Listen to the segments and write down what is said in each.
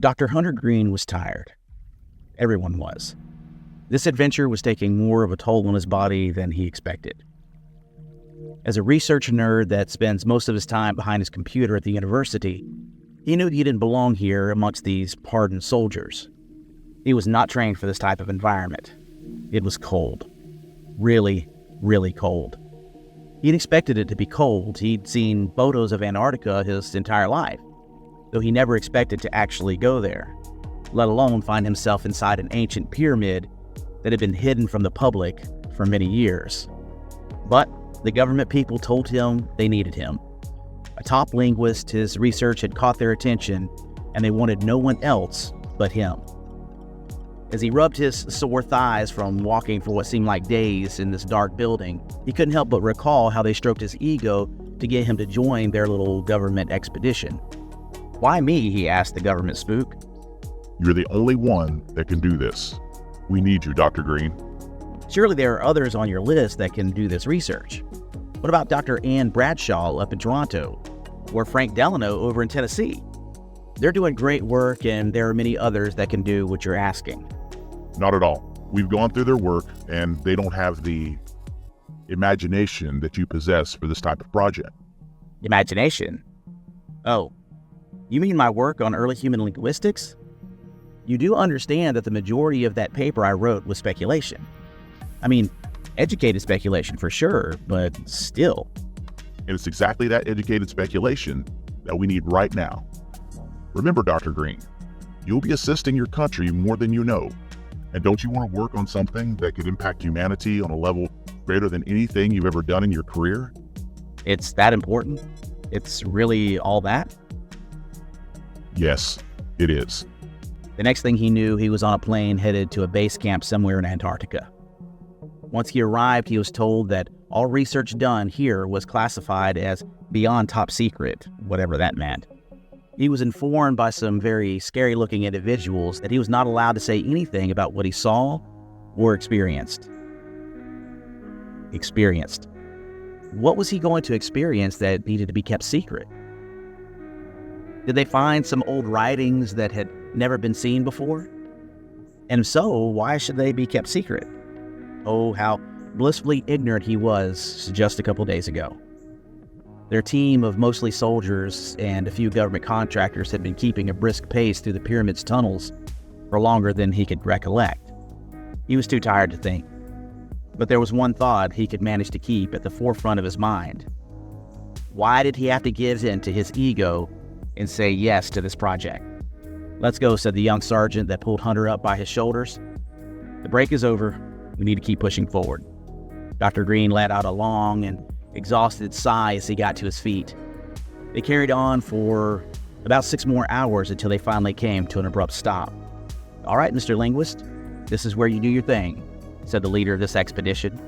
Dr. Hunter Green was tired. Everyone was. This adventure was taking more of a toll on his body than he expected. As a research nerd that spends most of his time behind his computer at the university, he knew he didn't belong here amongst these hardened soldiers. He was not trained for this type of environment. It was cold. Really, really cold. He'd expected it to be cold. He'd seen photos of Antarctica his entire life, though he never expected to actually go there, let alone find himself inside an ancient pyramid that had been hidden from the public for many years. But the government people told him they needed him. A top linguist, his research had caught their attention, and they wanted no one else but him. As he rubbed his sore thighs from walking for what seemed like days in this dark building, he couldn't help but recall how they stroked his ego to get him to join their little government expedition. "Why me?" he asked the government spook. "You're the only one that can do this. We need you, Dr. Green." "Surely there are others on your list that can do this research. What about Dr. Ann Bradshaw up in Toronto, or Frank Delano over in Tennessee? They're doing great work, and there are many others that can do what you're asking." "Not at all. We've gone through their work, and they don't have the imagination that you possess for this type of project." "Imagination? Oh, you mean my work on early human linguistics? You do understand that the majority of that paper I wrote was speculation. I mean, educated speculation for sure, but still." And it's exactly that educated speculation that we need right now. Remember, Dr. Green, you'll be assisting your country more than you know. And don't you want to work on something that could impact humanity on a level greater than anything you've ever done in your career? It's that important? It's really all that? Yes, it is. The next thing he knew, he was on a plane headed to a base camp somewhere in Antarctica. Once he arrived, he was told that all research done here was classified as beyond top secret, whatever that meant. He was informed by some very scary-looking individuals that he was not allowed to say anything about what he saw or experienced. What was he going to experience that needed to be kept secret? Did they find some old writings that had never been seen before? And if so, why should they be kept secret? Oh, how blissfully ignorant he was just a couple days ago. Their team of mostly soldiers and a few government contractors had been keeping a brisk pace through the pyramid's tunnels for longer than he could recollect. He was too tired to think. But there was one thought he could manage to keep at the forefront of his mind. Why did he have to give in to his ego and say yes to this project? "Let's go," said the young sergeant that pulled Hunter up by his shoulders. "The break is over. We need to keep pushing forward." Dr. Green let out a long and exhausted sigh as he got to his feet. They carried on for about 6 more hours until they finally came to an abrupt stop. "All right, Mr. Linguist, this is where you do your thing," said the leader of this expedition.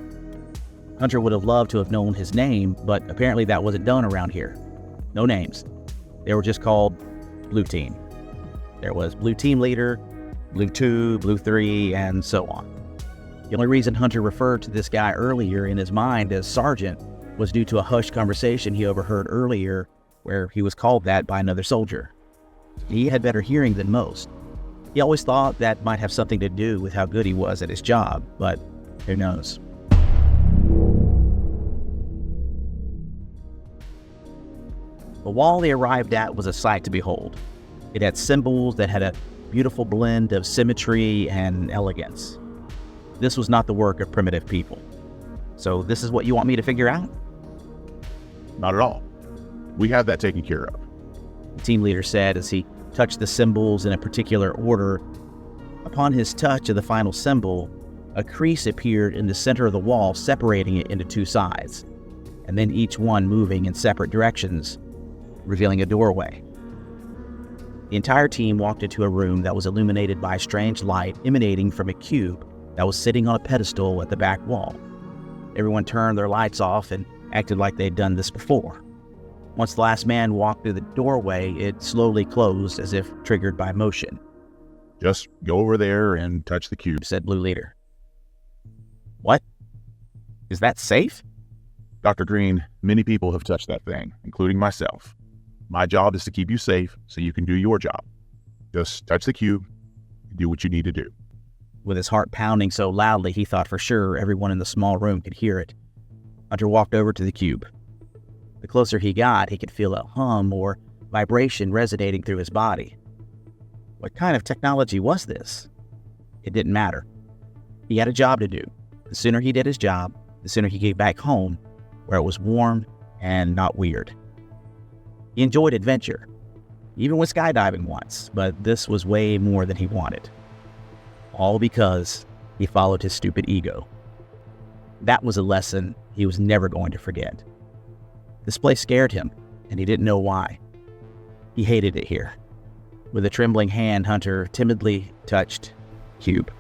Hunter would have loved to have known his name, but apparently that wasn't done around here. No names. They were just called Blue Team. There was Blue Team Leader, Blue 2, Blue 3, and so on. The only reason Hunter referred to this guy earlier in his mind as Sergeant was due to a hushed conversation he overheard earlier where he was called that by another soldier. He had better hearing than most. He always thought that might have something to do with how good he was at his job, but who knows? The wall they arrived at was a sight to behold. It had symbols that had a beautiful blend of symmetry and elegance. This was not the work of primitive people. "So this is what you want me to figure out?" Not at all. We have that taken care of. The team leader said as he touched the symbols in a particular order. Upon his touch of the final symbol, a crease appeared in the center of the wall, separating it into 2 sides, and then each one moving in separate directions, revealing a doorway. The entire team walked into a room that was illuminated by a strange light emanating from a cube that was sitting on a pedestal at the back wall. Everyone turned their lights off and acted like they'd done this before. Once the last man walked through the doorway, it slowly closed as if triggered by motion. "Just go over there and touch the cube," said Blue Leader. "What? Is that safe?" "Dr. Green, many people have touched that thing, including myself. My job is to keep you safe so you can do your job." Just touch the cube, do what you need to do. With his heart pounding so loudly he thought for sure everyone in the small room could hear it, Hunter walked over to the cube. The closer he got, he could feel a hum or vibration resonating through his body. What kind of technology was this? It didn't matter. He had a job to do. The sooner he did his job, the sooner he came back home, where it was warm and not weird. He enjoyed adventure. He even went skydiving once, but this was way more than he wanted. All because he followed his stupid ego. That was a lesson he was never going to forget. This place scared him, and he didn't know why. He hated it here. With a trembling hand, Hunter timidly touched cube.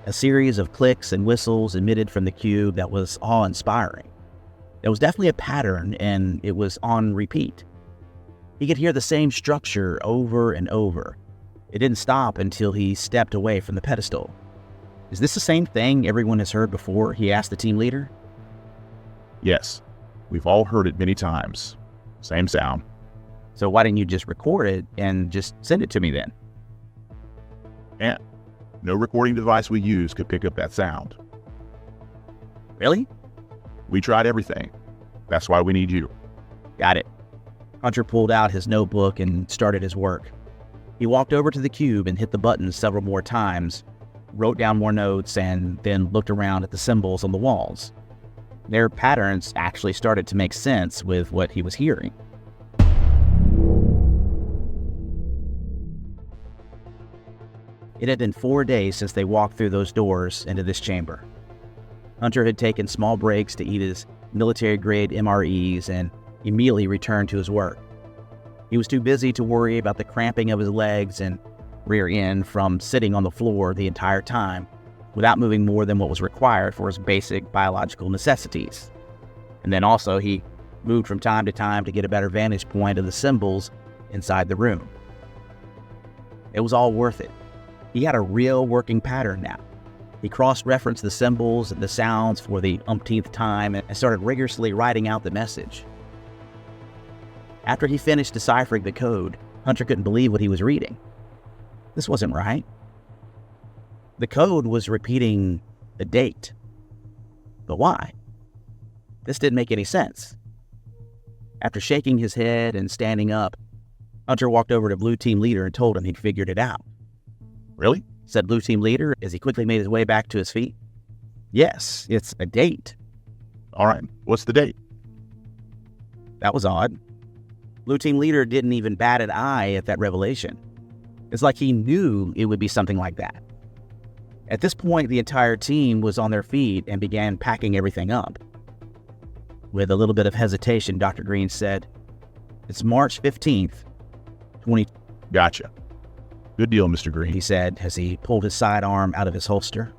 A series of clicks and whistles emitted from the cube that was awe-inspiring. There was definitely a pattern, and it was on repeat. He could hear the same structure over and over. It didn't stop until he stepped away from the pedestal. Is this the same thing everyone has heard before? He asked the team leader. Yes, we've all heard it many times. Same sound. So why didn't you just record it and just send it to me then? And no recording device we use could pick up that sound. Really? We tried everything. That's why we need you. Got it. Hunter pulled out his notebook and started his work. He walked over to the cube and hit the buttons several more times, wrote down more notes, and then looked around at the symbols on the walls. Their patterns actually started to make sense with what he was hearing. It had been 4 days since they walked through those doors into this chamber. Hunter had taken small breaks to eat his military-grade MREs and immediately returned to his work. He was too busy to worry about the cramping of his legs and rear end from sitting on the floor the entire time without moving more than what was required for his basic biological necessities. And then also he moved from time to time to get a better vantage point of the symbols inside the room. It was all worth it. He had a real working pattern now. He cross-referenced the symbols and the sounds for the umpteenth time and started rigorously writing out the message. After he finished deciphering the code, Hunter couldn't believe what he was reading. This wasn't right. The code was repeating the date. But why? This didn't make any sense. After shaking his head and standing up, Hunter walked over to Blue Team Leader and told him he'd figured it out. Really? Said Blue Team Leader as he quickly made his way back to his feet. Yes, it's a date. All right, what's the date? That was odd. Blue Team Leader didn't even bat an eye at that revelation. It's like he knew it would be something like that. At this point, the entire team was on their feet and began packing everything up. With a little bit of hesitation, Dr. Green said, "It's March 15th, 20... Gotcha. Good deal, Mr. Green," he said as he pulled his sidearm out of his holster.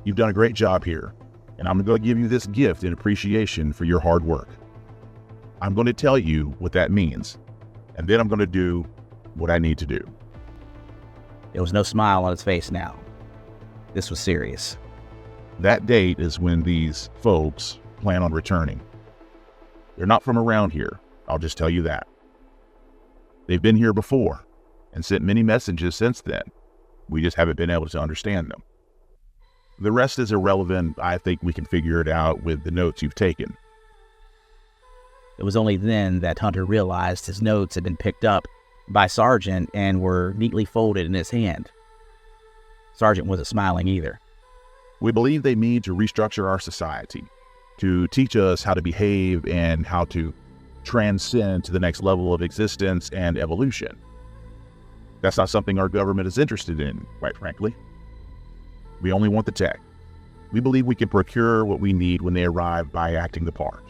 "You've done a great job here, and I'm going to give you this gift in appreciation for your hard work. I'm going to tell you what that means, and then I'm going to do what I need to do." There was no smile on his face now. This was serious. That date is when these folks plan on returning. They're not from around here, I'll just tell you that. They've been here before and sent many messages since then. We just haven't been able to understand them. The rest is irrelevant. I think we can figure it out with the notes you've taken. It was only then that Hunter realized his notes had been picked up by Sergeant and were neatly folded in his hand. Sergeant wasn't smiling either. We believe they mean to restructure our society, to teach us how to behave and how to transcend to the next level of existence and evolution. That's not something our government is interested in, quite frankly. We only want the tech. We believe we can procure what we need when they arrive by acting the part.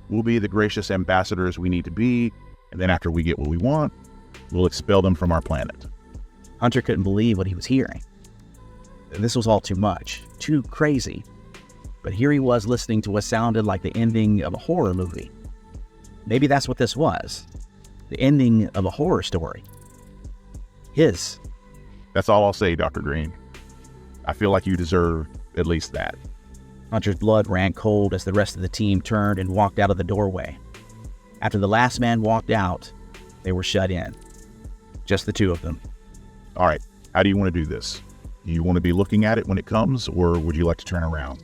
We'll be the gracious ambassadors we need to be, and then after we get what we want, we'll expel them from our planet. Hunter couldn't believe what he was hearing. This was all too much, too crazy. But here he was listening to what sounded like the ending of a horror movie. Maybe that's what this was. The ending of a horror story. His. That's all I'll say, Dr. Green. I feel like you deserve at least that. Hunter's blood ran cold as the rest of the team turned and walked out of the doorway. After the last man walked out, they were shut in. Just the two of them. All right, how do you want to do this? Do you want to be looking at it when it comes, or would you like to turn around?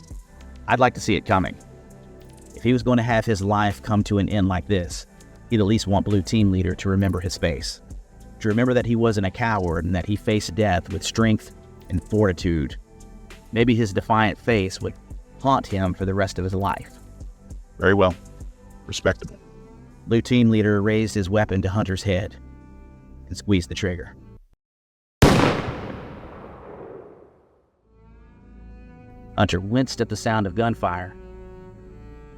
I'd like to see it coming. If he was going to have his life come to an end like this, he'd at least want Blue Team Leader to remember his face. To remember that he wasn't a coward and that he faced death with strength and fortitude. Maybe his defiant face would haunt him for the rest of his life. Very well. Respectable. Blue Team Leader raised his weapon to Hunter's head and squeezed the trigger. Hunter winced at the sound of gunfire.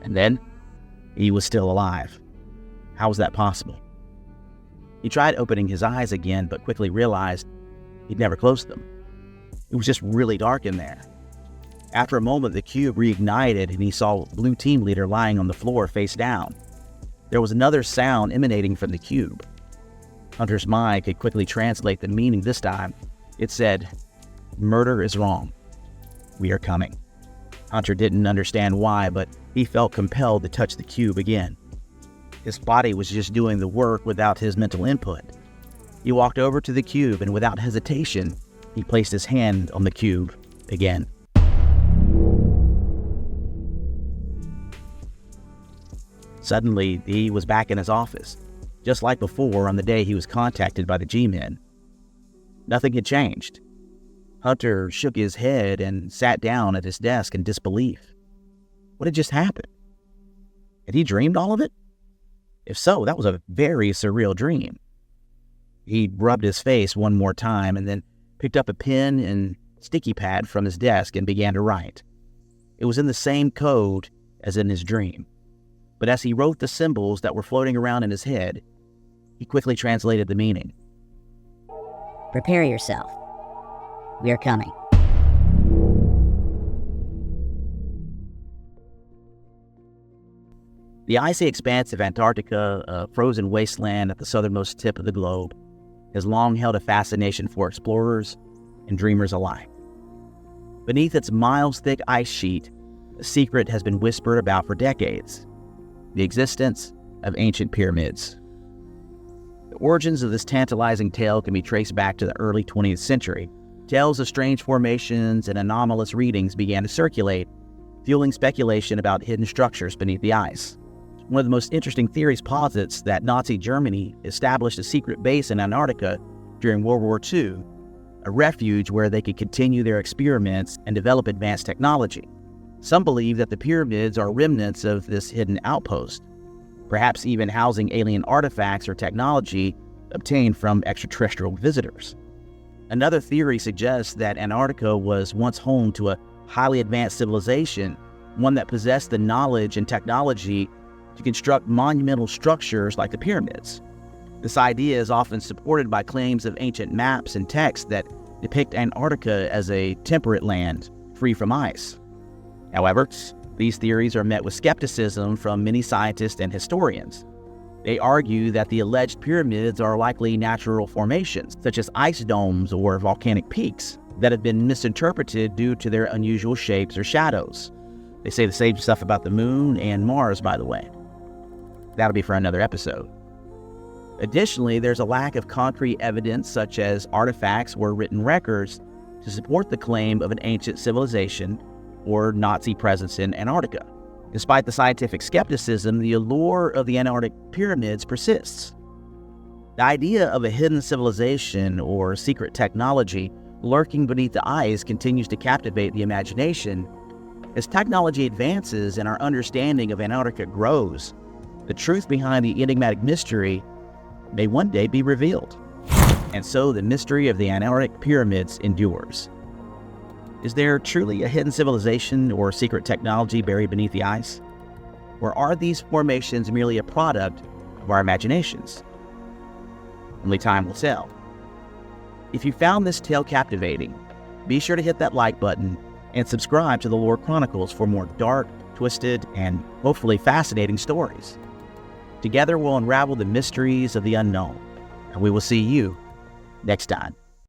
And then, he was still alive. How was that possible? He tried opening his eyes again, but quickly realized he'd never closed them. It was just really dark in there. After a moment, the cube reignited and he saw Blue Team Leader lying on the floor face down. There was another sound emanating from the cube. Hunter's mind could quickly translate the meaning this time. It said, "Murder is wrong. We are coming." Hunter didn't understand why, but he felt compelled to touch the cube again. His body was just doing the work without his mental input. He walked over to the cube and without hesitation, he placed his hand on the cube again. Suddenly, he was back in his office, just like before on the day he was contacted by the G-Men. Nothing had changed. Hunter shook his head and sat down at his desk in disbelief. What had just happened? Had he dreamed all of it? If so, that was a very surreal dream. He rubbed his face one more time and then picked up a pen and sticky pad from his desk and began to write. It was in the same code as in his dream. But as he wrote the symbols that were floating around in his head, he quickly translated the meaning. Prepare yourself. We are coming. The icy expanse of Antarctica, a frozen wasteland at the southernmost tip of the globe, has long held a fascination for explorers and dreamers alike. Beneath its miles-thick ice sheet, a secret has been whispered about for decades: the existence of ancient pyramids. The origins of this tantalizing tale can be traced back to the early 20th century. Tales of strange formations and anomalous readings began to circulate, fueling speculation about hidden structures beneath the ice. One of the most interesting theories posits that Nazi Germany established a secret base in Antarctica during World War II, a refuge where they could continue their experiments and develop advanced technology. Some believe that the pyramids are remnants of this hidden outpost, perhaps even housing alien artifacts or technology obtained from extraterrestrial visitors. Another theory suggests that Antarctica was once home to a highly advanced civilization, one that possessed the knowledge and technology to construct monumental structures like the pyramids. This idea is often supported by claims of ancient maps and texts that depict Antarctica as a temperate land, free from ice. However, these theories are met with skepticism from many scientists and historians. They argue that the alleged pyramids are likely natural formations, such as ice domes or volcanic peaks, that have been misinterpreted due to their unusual shapes or shadows. They say the same stuff about the moon and Mars, by the way. That'll be for another episode. Additionally, there's a lack of concrete evidence, such as artifacts or written records, to support the claim of an ancient civilization or Nazi presence in Antarctica. Despite the scientific skepticism, the allure of the Antarctic pyramids persists. The idea of a hidden civilization or secret technology lurking beneath the ice continues to captivate the imagination. As technology advances and our understanding of Antarctica grows, the truth behind the enigmatic mystery may one day be revealed. And so the mystery of the Antarctic pyramids endures. Is there truly a hidden civilization or secret technology buried beneath the ice? Or are these formations merely a product of our imaginations? Only time will tell. If you found this tale captivating, be sure to hit that like button and subscribe to the Lore Chronicles for more dark, twisted, and hopefully fascinating stories. Together we'll unravel the mysteries of the unknown, and we will see you next time.